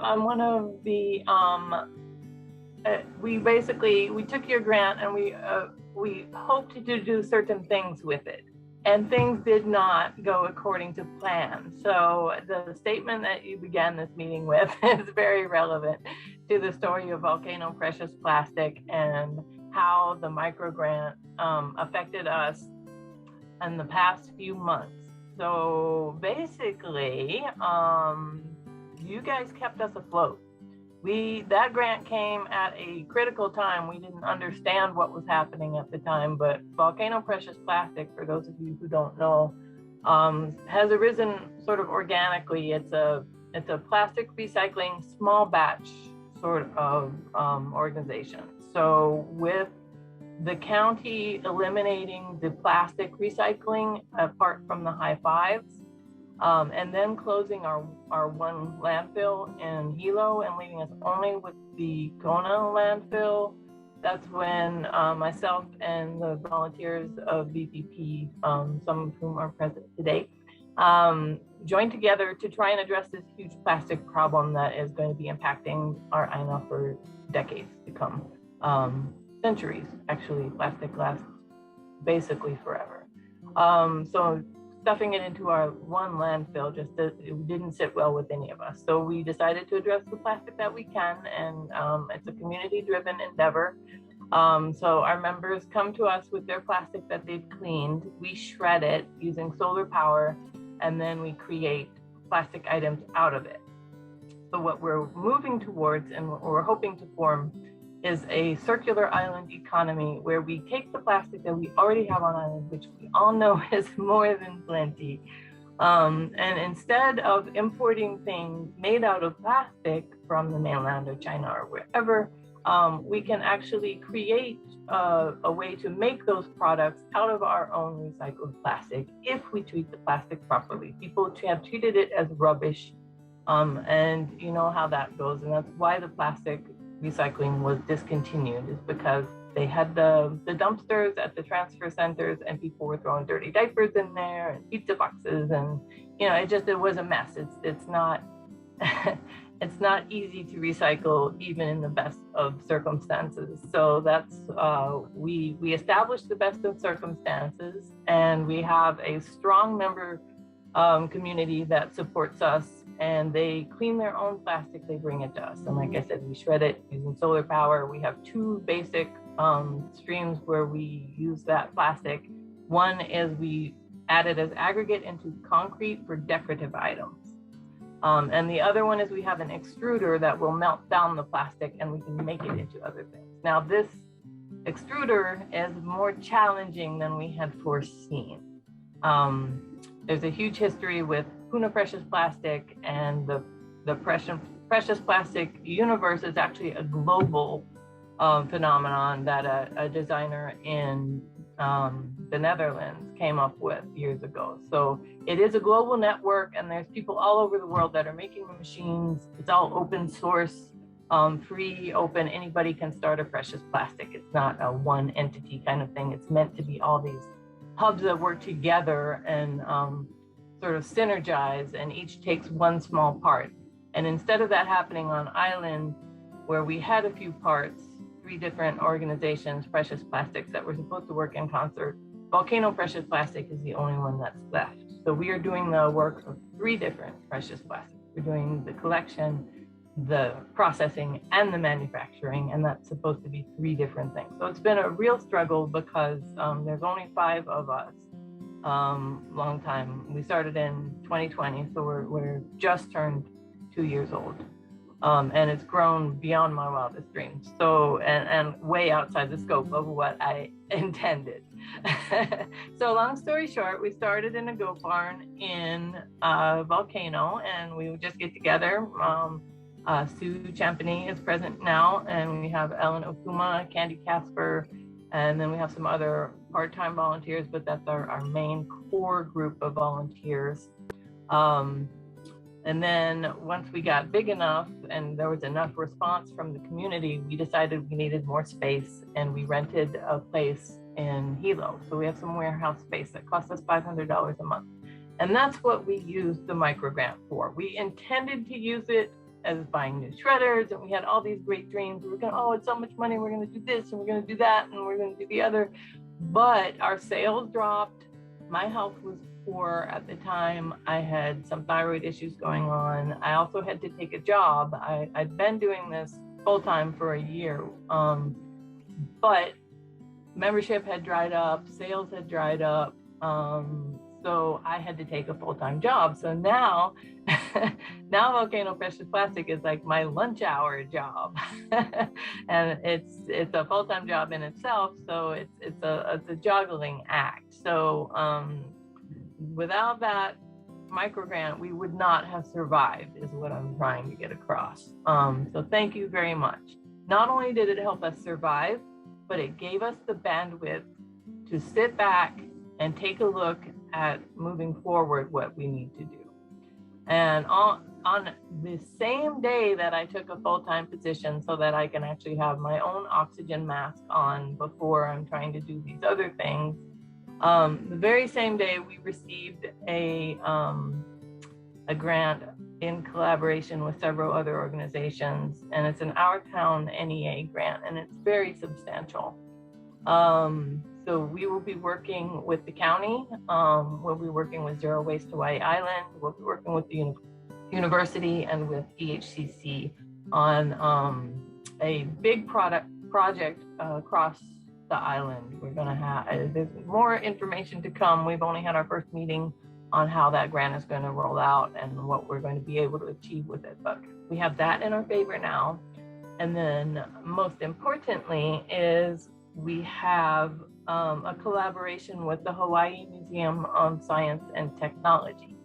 I'm one of the, we took your grant and we hoped to do certain things with it. And things did not go according to plan. So the statement that you began this meeting with is very relevant to the story of Volcano Precious Plastic and how the micro grant affected us in the past few months. So basically, you guys kept us afloat. That grant came at a critical time. We didn't understand what was happening at the time, but Volcano Precious Plastic, for those of you who don't know, has arisen sort of organically. It's a plastic recycling small batch sort of organization. So with the county eliminating the plastic recycling apart from the high fives, and then closing our one landfill in Hilo and leaving us only with the Kona landfill, that's when myself and the volunteers of VPP, some of whom are present today, joined together to try and address this huge plastic problem that is going to be impacting our Aina for decades to come. Centuries, actually. Plastic lasts basically forever. So stuffing it into our one landfill it didn't sit well with any of us. So we decided to address the plastic that we can, and it's a community-driven endeavor. So our members come to us with their plastic that they've cleaned. We shred it using solar power, and then we create plastic items out of it. So what we're moving towards and what we're hoping to form is a circular island economy where we take the plastic that we already have on island, which we all know is more than plenty. And instead of importing things made out of plastic from the mainland or China or wherever, we can actually create a way to make those products out of our own recycled plastic if we treat the plastic properly. People have treated it as rubbish, and you know how that goes, and that's why the plastic recycling was discontinued, is because they had the dumpsters at the transfer centers and people were throwing dirty diapers in there and pizza boxes, and you know, it was a mess. It's not it's not easy to recycle even in the best of circumstances. So that's we established the best of circumstances, and we have a strong member community that supports us, and they clean their own plastic, they bring it to us. And like I said, we shred it using solar power. We have two basic streams where we use that plastic. One is we add it as aggregate into concrete for decorative items. And the other one is we have an extruder that will melt down the plastic and we can make it into other things. Now this extruder is more challenging than we had foreseen. There's a huge history with Puna Precious Plastic, and the precious plastic universe is actually a global phenomenon that a designer in the Netherlands came up with years ago. So it is a global network, and there's people all over the world that are making the machines. It's all open source, free, open. Anybody can start a precious plastic. It's not a one entity kind of thing. It's meant to be all these hubs that work together and sort of synergize, and each takes one small part. And instead of that happening on island, where we had a few parts, 3 different organizations, precious plastics, that were supposed to work in concert, Volcano Precious Plastic is the only one that's left. So we are doing the work of 3 different precious plastics. We're doing the collection, the processing, and the manufacturing, and that's supposed to be 3 different things. So it's been a real struggle because there's only 5 of us. Long time. We started in 2020, so we're just turned 2 years old, and it's grown beyond my wildest dreams. So and way outside the scope of what I intended. So long story short, we started in a goat barn in Volcano, and we would just get together. Sue Champagny is present now, and we have Ellen Okuma, Candy Casper, and then we have some other part-time volunteers, but that's our main core group of volunteers. And then once we got big enough and there was enough response from the community, we decided we needed more space, and we rented a place in Hilo. So we have some warehouse space that cost us $500 a month. And that's what we used the micro grant for. We intended to use it as buying new shredders, and we had all these great dreams. We were going, oh, it's so much money, we're going to do this and we're going to do that and we're going to do the other. But our sales dropped. My health was poor at the time. I had some thyroid issues going on. I also had to take a job. I'd been doing this full-time for a year, but membership had dried up, sales had dried up. So I had to take a full-time job. So now Volcano Precious Plastic is like my lunch hour job. And it's a full-time job in itself. So it's a juggling act. So without that micro grant, we would not have survived, is what I'm trying to get across. So thank you very much. Not only did it help us survive, but it gave us the bandwidth to sit back and take a look at moving forward what we need to do. And on the same day that I took a full-time position so that I can actually have my own oxygen mask on before I'm trying to do these other things, the very same day we received a grant in collaboration with several other organizations, and it's an Our Town NEA grant, and it's very substantial. So we will be working with the county, we'll be working with Zero Waste Hawaii Island, we'll be working with the university and with EHCC on a big project across the island. We're gonna have, there's more information to come. We've only had our first meeting on how that grant is gonna roll out and what we're going to be able to achieve with it. But we have that in our favor now. And then most importantly is we have a collaboration with the Hawaii Museum of Science and Technology.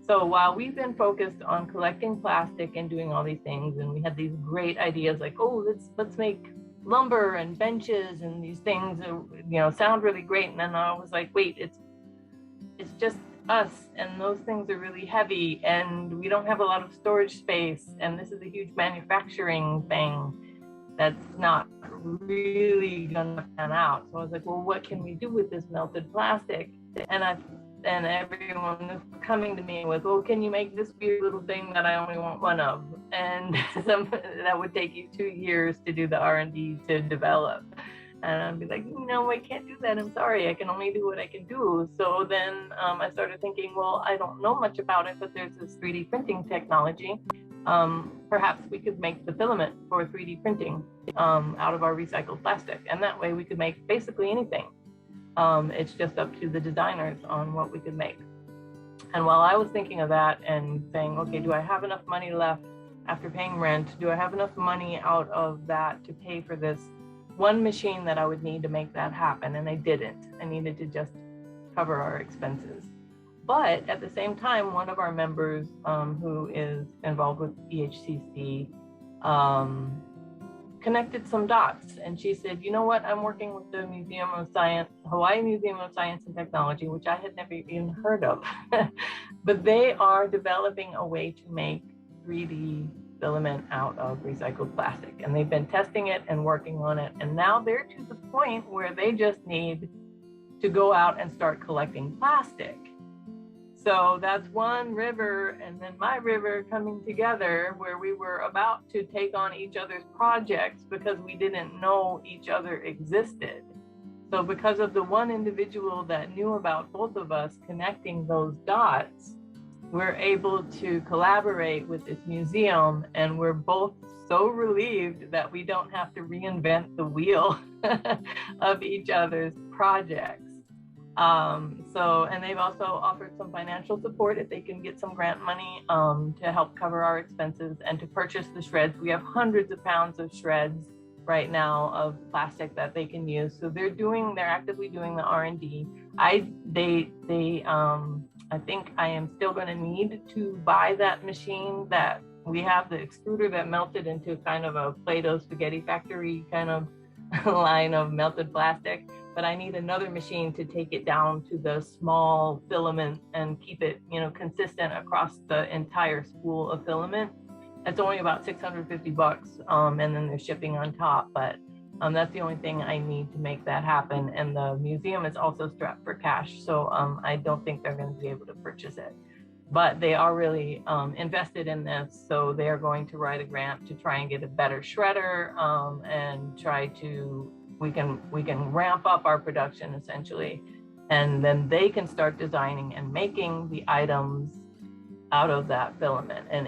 So while we've been focused on collecting plastic and doing all these things, and we had these great ideas like, oh, let's make lumber and benches and these things, sound really great. And then I was like, wait, it's just us, and those things are really heavy, and we don't have a lot of storage space, and this is a huge manufacturing thing that's not really gonna pan out. So I was like, well, what can we do with this melted plastic? And everyone was coming to me with, well, can you make this weird little thing that I only want one of? And that would take you 2 years to do the R&D to develop. And I'd be like, no, I can't do that. I'm sorry, I can only do what I can do. So then I started thinking, well, I don't know much about it, but there's this 3D printing technology. Perhaps we could make the filament for 3D printing out of our recycled plastic. And that way we could make basically anything. It's just up to the designers on what we could make. And while I was thinking of that and saying, okay, do I have enough money left after paying rent? Do I have enough money out of that to pay for this one machine that I would need to make that happen? And I didn't. I needed to just cover our expenses. But at the same time, one of our members who is involved with EHCC connected some dots. And she said, you know what, I'm working with the Museum of Science, Hawaii Museum of Science and Technology, which I had never even heard of. But they are developing a way to make 3D filament out of recycled plastic. And they've been testing it and working on it. And now they're to the point where they just need to go out and start collecting plastic. So that's one river and then my river coming together, where we were about to take on each other's projects because we didn't know each other existed. So because of the one individual that knew about both of us connecting those dots, we're able to collaborate with this museum, and we're both so relieved that we don't have to reinvent the wheel of each other's projects. And they've also offered some financial support if they can get some grant money to help cover our expenses and to purchase the shreds. We have hundreds of pounds of shreds right now of plastic that they can use. So they're actively doing the R&D. I think I am still going to need to buy that machine that we have, the extruder that melted into kind of a Play-Doh spaghetti factory kind of line of melted plastic. But I need another machine to take it down to the small filament and keep it, consistent across the entire spool of filament. It's only about $650, and then there's shipping on top. But that's the only thing I need to make that happen. And the museum is also strapped for cash, so I don't think they're going to be able to purchase it. but they are really invested in this. So they are going to write a grant to try and get a better shredder and try to, we can ramp up our production essentially. And then they can start designing and making the items out of that filament. And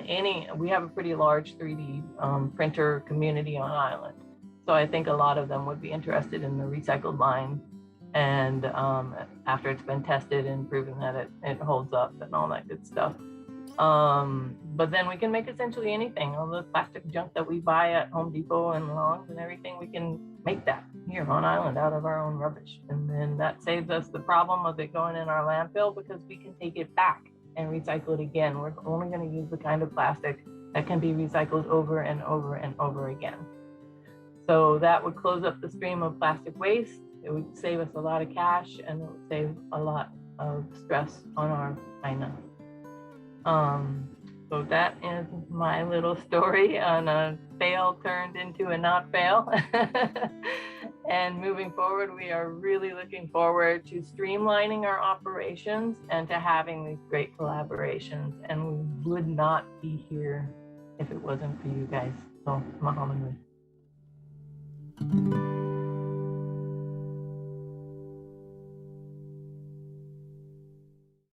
we have a pretty large 3D printer community on island. So I think a lot of them would be interested in the recycled line. And after it's been tested and proven that it holds up and all that good stuff. But then we can make essentially anything. All the plastic junk that we buy at Home Depot and Long's and everything, we can make that here on island out of our own rubbish. And then that saves us the problem of it going in our landfill, because we can take it back and recycle it again. We're only going to use the kind of plastic that can be recycled over and over and over again. So that would close up the stream of plastic waste. It would save us a lot of cash, and it would save a lot of stress on our Aina. So that is my little story on a fail turned into a not fail. And moving forward, we are really looking forward to streamlining our operations and to having these great collaborations. And we would not be here if it wasn't for you guys. So mahalo nui.